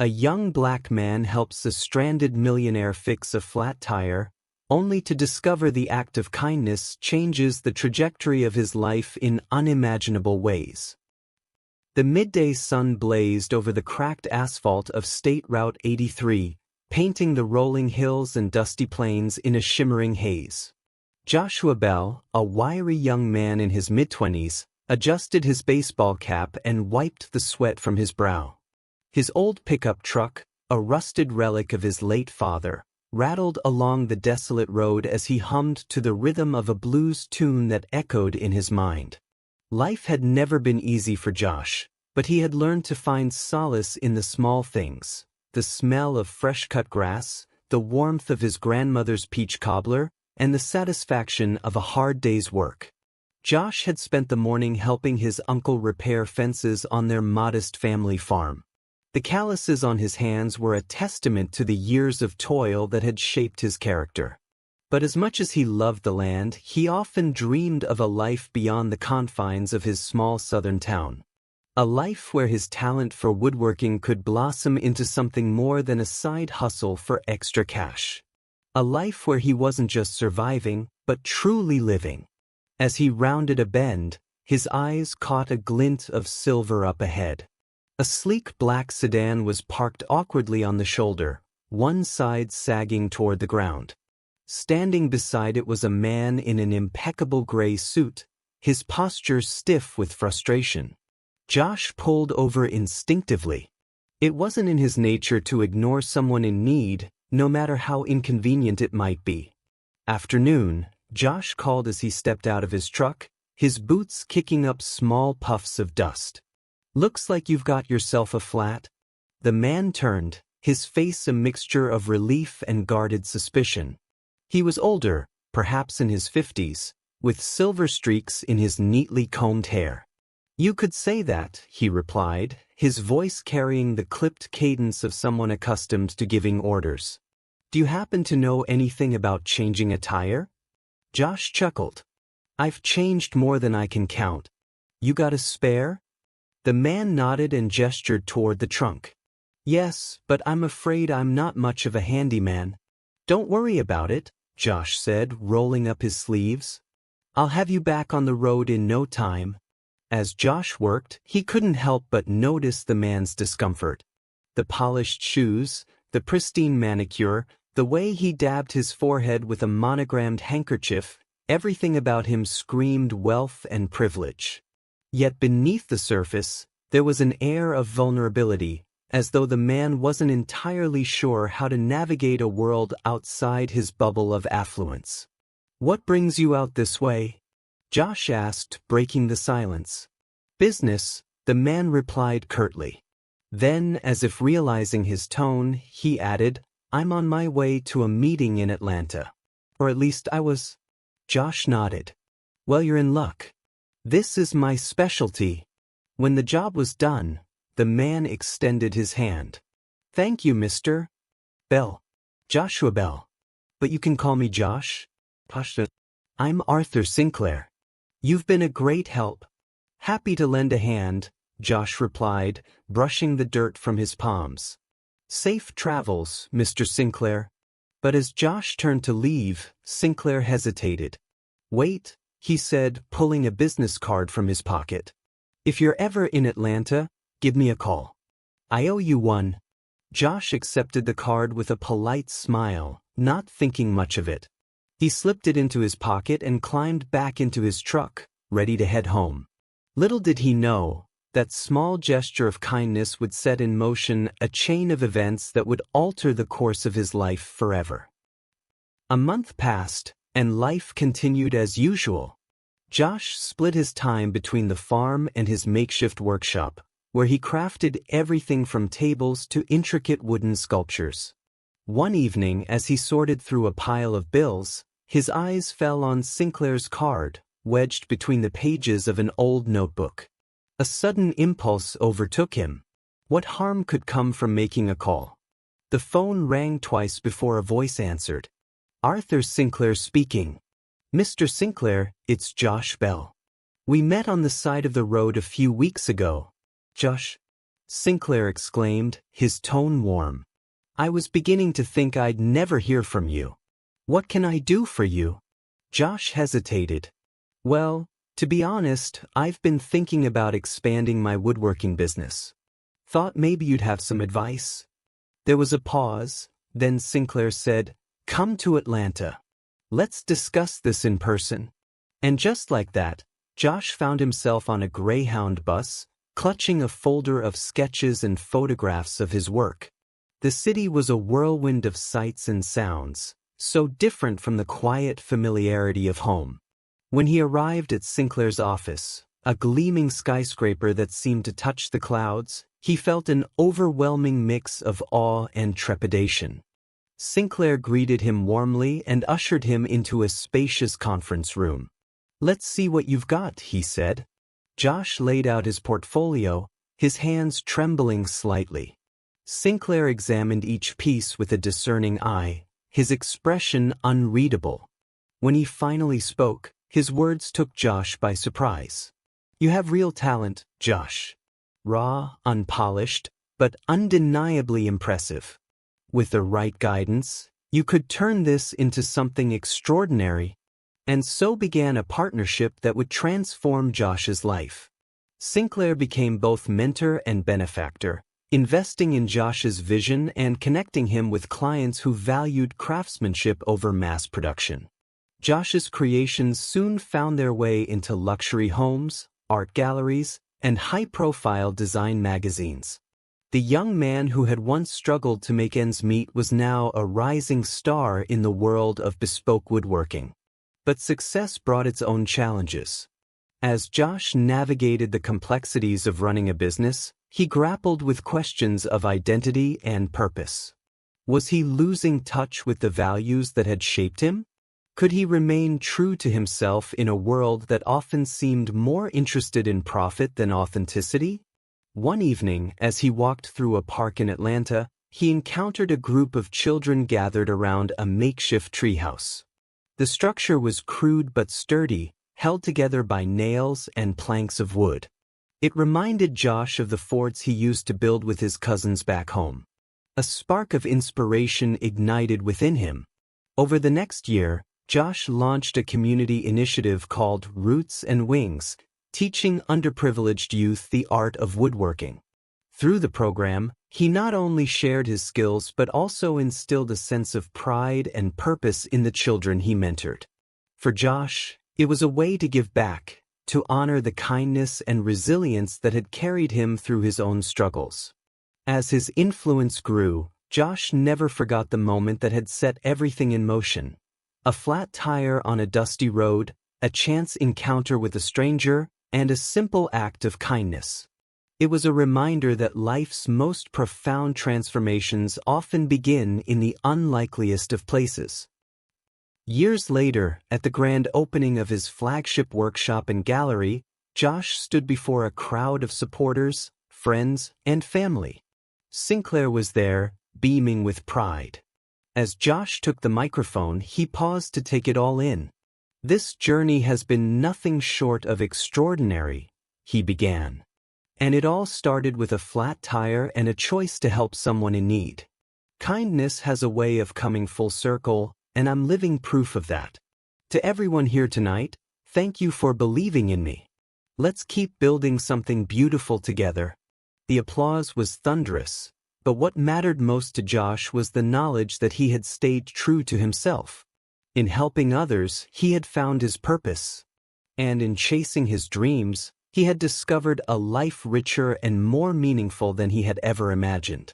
A young black man helps a stranded millionaire fix a flat tire, only to discover the act of kindness changes the trajectory of his life in unimaginable ways. The midday sun blazed over the cracked asphalt of State Route 83, painting the rolling hills and dusty plains in a shimmering haze. Joshua Bell, a wiry young man in his mid-20s, adjusted his baseball cap and wiped the sweat from his brow. His old pickup truck, a rusted relic of his late father, rattled along the desolate road as he hummed to the rhythm of a blues tune that echoed in his mind. Life had never been easy for Josh, but he had learned to find solace in the small things: the smell of fresh-cut grass, the warmth of his grandmother's peach cobbler, and the satisfaction of a hard day's work. Josh had spent the morning helping his uncle repair fences on their modest family farm. The calluses on his hands were a testament to the years of toil that had shaped his character. But as much as he loved the land, he often dreamed of a life beyond the confines of his small southern town. A life where his talent for woodworking could blossom into something more than a side hustle for extra cash. A life where he wasn't just surviving, but truly living. As he rounded a bend, his eyes caught a glint of silver up ahead. A sleek black sedan was parked awkwardly on the shoulder, one side sagging toward the ground. Standing beside it was a man in an impeccable gray suit, his posture stiff with frustration. Josh pulled over instinctively. It wasn't in his nature to ignore someone in need, no matter how inconvenient it might be. "Afternoon," Josh called as he stepped out of his truck, his boots kicking up small puffs of dust. "Looks like you've got yourself a flat." The man turned, his face a mixture of relief and guarded suspicion. He was older, perhaps in his 50s, with silver streaks in his neatly combed hair. "You could say that," he replied, his voice carrying the clipped cadence of someone accustomed to giving orders. "Do you happen to know anything about changing a tire?" Josh chuckled. "I've changed more than I can count. You got a spare?" The man nodded and gestured toward the trunk. "Yes, but I'm afraid I'm not much of a handyman." "Don't worry about it," Josh said, rolling up his sleeves. "I'll have you back on the road in no time." As Josh worked, he couldn't help but notice the man's discomfort. The polished shoes, the pristine manicure, the way he dabbed his forehead with a monogrammed handkerchief, everything about him screamed wealth and privilege. Yet beneath the surface, there was an air of vulnerability, as though the man wasn't entirely sure how to navigate a world outside his bubble of affluence. "What brings you out this way?" Josh asked, breaking the silence. "Business," the man replied curtly. Then, as if realizing his tone, he added, "I'm on my way to a meeting in Atlanta. Or at least I was." Josh nodded. "Well, you're in luck. This is my specialty." When the job was done, the man extended his hand. "Thank you, Mr. Bell. Joshua Bell. But you can call me Josh." "Pasha." "I'm Arthur Sinclair. You've been a great help." "Happy to lend a hand," Josh replied, brushing the dirt from his palms. "Safe travels, Mr. Sinclair." But as Josh turned to leave, Sinclair hesitated. "Wait," he said, pulling a business card from his pocket. "If you're ever in Atlanta, give me a call. I owe you one." Josh accepted the card with a polite smile, not thinking much of it. He slipped it into his pocket and climbed back into his truck, ready to head home. Little did he know, that small gesture of kindness would set in motion a chain of events that would alter the course of his life forever. A month passed, and life continued as usual. Josh split his time between the farm and his makeshift workshop, where he crafted everything from tables to intricate wooden sculptures. One evening, as he sorted through a pile of bills, his eyes fell on Sinclair's card, wedged between the pages of an old notebook. A sudden impulse overtook him. What harm could come from making a call? The phone rang twice before a voice answered. "Arthur Sinclair speaking." "Mr. Sinclair, it's Josh Bell. We met on the side of the road a few weeks ago." "Josh?" Sinclair exclaimed, his tone warm. "I was beginning to think I'd never hear from you. What can I do for you?" Josh hesitated. "Well, to be honest, I've been thinking about expanding my woodworking business. Thought maybe you'd have some advice." There was a pause, then Sinclair said, "Come to Atlanta. Let's discuss this in person." And just like that, Josh found himself on a Greyhound bus, clutching a folder of sketches and photographs of his work. The city was a whirlwind of sights and sounds, so different from the quiet familiarity of home. When he arrived at Sinclair's office, a gleaming skyscraper that seemed to touch the clouds, he felt an overwhelming mix of awe and trepidation. Sinclair greeted him warmly and ushered him into a spacious conference room. "Let's see what you've got," he said. Josh laid out his portfolio, his hands trembling slightly. Sinclair examined each piece with a discerning eye, his expression unreadable. When he finally spoke, his words took Josh by surprise. "You have real talent, Josh. Raw, unpolished, but undeniably impressive. With the right guidance, you could turn this into something extraordinary." And so began a partnership that would transform Josh's life. Sinclair became both mentor and benefactor, investing in Josh's vision and connecting him with clients who valued craftsmanship over mass production. Josh's creations soon found their way into luxury homes, art galleries, and high-profile design magazines. The young man who had once struggled to make ends meet was now a rising star in the world of bespoke woodworking. But success brought its own challenges. As Josh navigated the complexities of running a business, he grappled with questions of identity and purpose. Was he losing touch with the values that had shaped him? Could he remain true to himself in a world that often seemed more interested in profit than authenticity? One evening, as he walked through a park in Atlanta, he encountered a group of children gathered around a makeshift treehouse. The structure was crude but sturdy, held together by nails and planks of wood. It reminded Josh of the forts he used to build with his cousins back home. A spark of inspiration ignited within him. Over the next year, Josh launched a community initiative called Roots and Wings, teaching underprivileged youth the art of woodworking. Through the program, he not only shared his skills but also instilled a sense of pride and purpose in the children he mentored. For Josh, it was a way to give back, to honor the kindness and resilience that had carried him through his own struggles. As his influence grew, Josh never forgot the moment that had set everything in motion. A flat tire on a dusty road, a chance encounter with a stranger, and a simple act of kindness. It was a reminder that life's most profound transformations often begin in the unlikeliest of places. Years later, at the grand opening of his flagship workshop and gallery, Josh stood before a crowd of supporters, friends, and family. Sinclair was there, beaming with pride. As Josh took the microphone, he paused to take it all in. "This journey has been nothing short of extraordinary," he began. "And it all started with a flat tire and a choice to help someone in need. Kindness has a way of coming full circle, and I'm living proof of that. To everyone here tonight, thank you for believing in me. Let's keep building something beautiful together." The applause was thunderous, but what mattered most to Josh was the knowledge that he had stayed true to himself. In helping others, he had found his purpose. And in chasing his dreams, he had discovered a life richer and more meaningful than he had ever imagined.